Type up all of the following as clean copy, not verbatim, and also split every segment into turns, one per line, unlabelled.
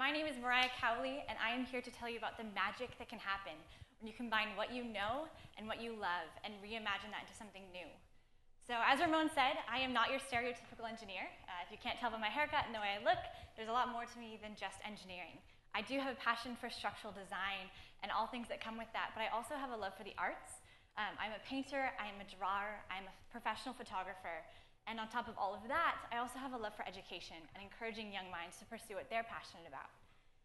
my name is Mariah Cowley, and I am here to tell you about the magic that can happen when you combine what you know and what you love and reimagine that into something new. So as Ramon said, I am not your stereotypical engineer. If you can't tell by my haircut and the way I look, there's a lot more to me than just engineering. I do have a passion for structural design and all things that come with that, but I also have a love for the arts. I'm a painter, I'm a drawer, I'm a professional photographer, and on top of all of that, I also have a love for education and encouraging young minds to pursue what they're passionate about.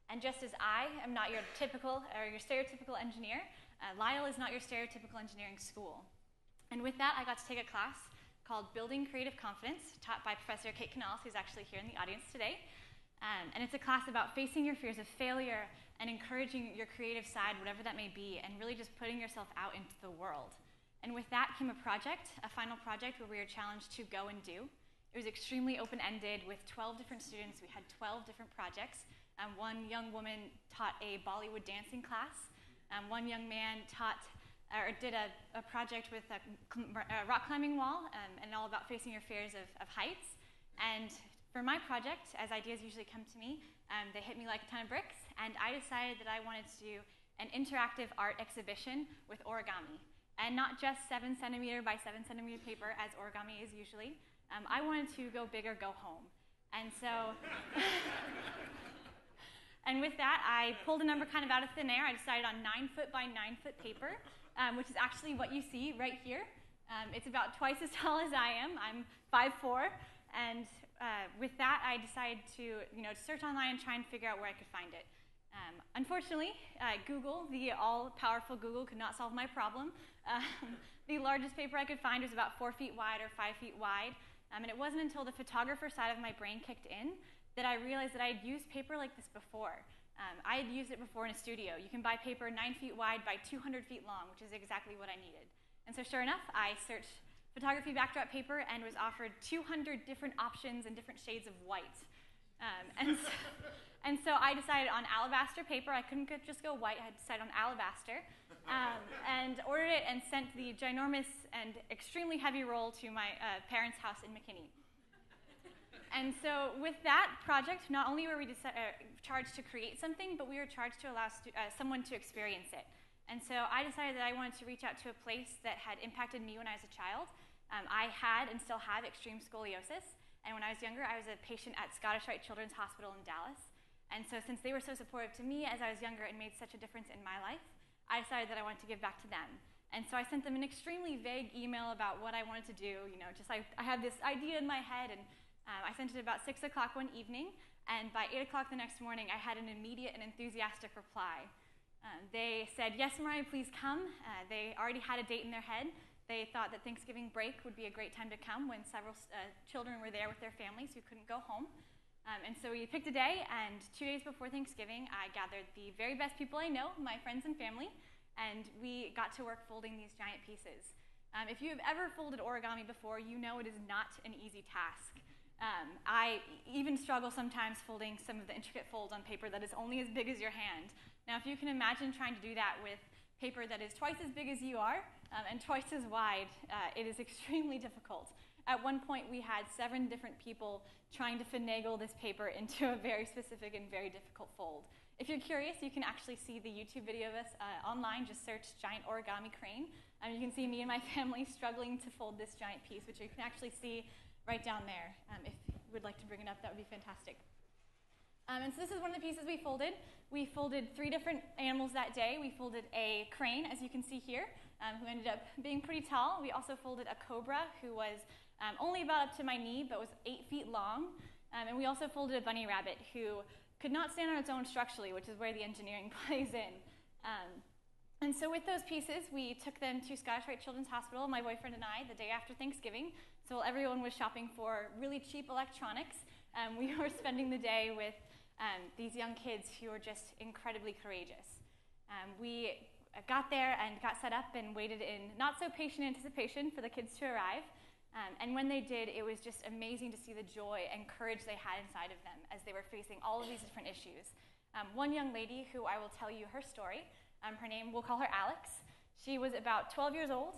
And just as I am not your typical or your stereotypical engineer, Lyle is not your stereotypical engineering school. And with that, I got to take a class called Building Creative Confidence, taught by Professor Kate Canals, who's actually here in the audience today. And it's a class about facing your fears of failure and encouraging your creative side, whatever that may be, and really just putting yourself out into the world. And with that came a project, a final project where we were challenged to go and do. It was extremely open-ended with 12 different students. We had 12 different projects. One young woman taught a Bollywood dancing class. One young man did a project with a rock climbing wall and all about facing your fears of heights. And for my project, as ideas usually come to me, they hit me like a ton of bricks, and I decided that I wanted to do an interactive art exhibition with origami. And not just 7 centimeter by 7 centimeter paper, as origami is usually. I wanted to go big or go home. And so, and with that, I pulled a number kind of out of thin air. I decided on 9-foot by 9-foot paper, which is actually what you see right here. It's about twice as tall as I am. I'm 5'4", and with that, I decided to search online and try and figure out where I could find it. Unfortunately, Google, the all-powerful Google, could not solve my problem. The largest paper I could find was about 4 feet wide or 5 feet wide, and it wasn't until the photographer side of my brain kicked in that I realized that I had used paper like this before. I had used it before in a studio. You can buy paper 9 feet wide by 200 feet long, which is exactly what I needed. And so sure enough, I searched photography backdrop paper and was offered 200 different options and different shades of white. And so I decided on alabaster paper. I couldn't just go white. I had to decide on alabaster. And ordered it and sent the ginormous and extremely heavy roll to my parents' house in McKinney. And so with that project, not only were we charged to create something, but we were charged to allow someone to experience it. And so I decided that I wanted to reach out to a place that had impacted me when I was a child. I had and still have extreme scoliosis. And when I was younger, I was a patient at Scottish Rite Children's Hospital in Dallas. And so since they were so supportive to me as I was younger and made such a difference in my life, I decided that I wanted to give back to them. And so I sent them an extremely vague email about what I wanted to do. Just like I had this idea in my head, and I sent it about 6 o'clock one evening. And by 8 o'clock the next morning, I had an immediate and enthusiastic reply. They said, "Yes, Mariah, please come." They already had a date in their head. They thought that Thanksgiving break would be a great time to come when several children were there with their families who couldn't go home. And so we picked a day, and 2 days before Thanksgiving, I gathered the very best people I know, my friends and family, and we got to work folding these giant pieces. If you have ever folded origami before, you know it is not an easy task. I even struggle sometimes folding some of the intricate folds on paper that is only as big as your hand. Now, if you can imagine trying to do that with paper that is twice as big as you are and twice as wide, it is extremely difficult. At one point, we had 7 different people trying to finagle this paper into a very specific and very difficult fold. If you're curious, you can actually see the YouTube video of us online. Just search giant origami crane. You can see me and my family struggling to fold this giant piece, which you can actually see right down there. If you would like to bring it up, that would be fantastic. And so this is one of the pieces we folded. We folded 3 different animals that day. We folded a crane, as you can see here, who ended up being pretty tall. We also folded a cobra who was only about up to my knee, but was 8 feet long. And we also folded a bunny rabbit who could not stand on its own structurally, which is where the engineering plays in. And so with those pieces, we took them to Scottish Rite Children's Hospital, my boyfriend and I, the day after Thanksgiving. So while everyone was shopping for really cheap electronics, we were spending the day with these young kids who were just incredibly courageous. We got there and got set up and waited in not-so-patient anticipation for the kids to arrive. And when they did, it was just amazing to see the joy and courage they had inside of them as they were facing all of these different issues. One young lady who I will tell you her story, her name, we'll call her Alex. She was about 12 years old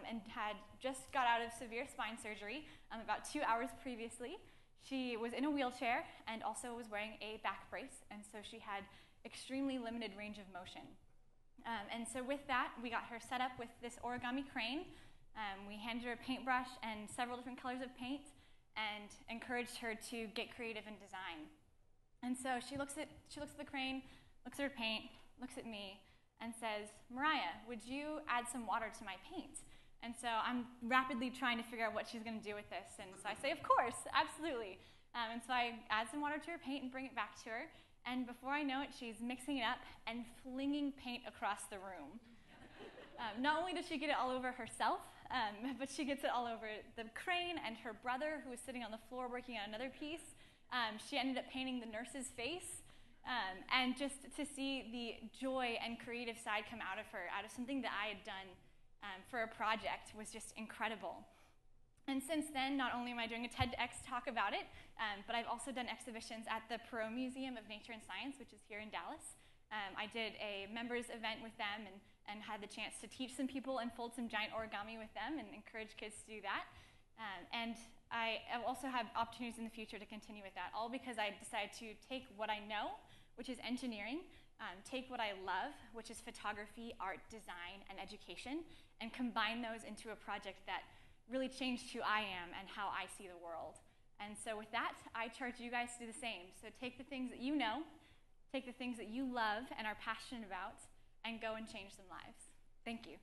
and had just got out of severe spine surgery about 2 hours previously. She was in a wheelchair and also was wearing a back brace, and so she had extremely limited range of motion. And so with that, we got her set up with this origami crane. We handed her a paintbrush and several different colors of paint and encouraged her to get creative in design. And so she looks at the crane, looks at her paint, looks at me, and says, "Mariah, would you add some water to my paint?" And so I'm rapidly trying to figure out what she's going to do with this. And so I say, "Of course, absolutely." And so I add some water to her paint and bring it back to her. And before I know it, she's mixing it up and flinging paint across the room. Not only does she get it all over herself, but she gets it all over the crane and her brother, who was sitting on the floor working on another piece. She ended up painting the nurse's face. And just to see the joy and creative side come out of her, out of something that I had done for a project, was just incredible. And since then, not only am I doing a TEDx talk about it, but I've also done exhibitions at the Perot Museum of Nature and Science, which is here in Dallas. I did a members event with them and had the chance to teach some people and fold some giant origami with them and encourage kids to do that. And I also have opportunities in the future to continue with that, all because I decided to take what I know, which is engineering, take what I love, which is photography, art, design, and education, and combine those into a project that really changed who I am and how I see the world. And so with that, I charge you guys to do the same. So take the things that you know, take the things that you love and are passionate about, and go and change some lives. Thank you.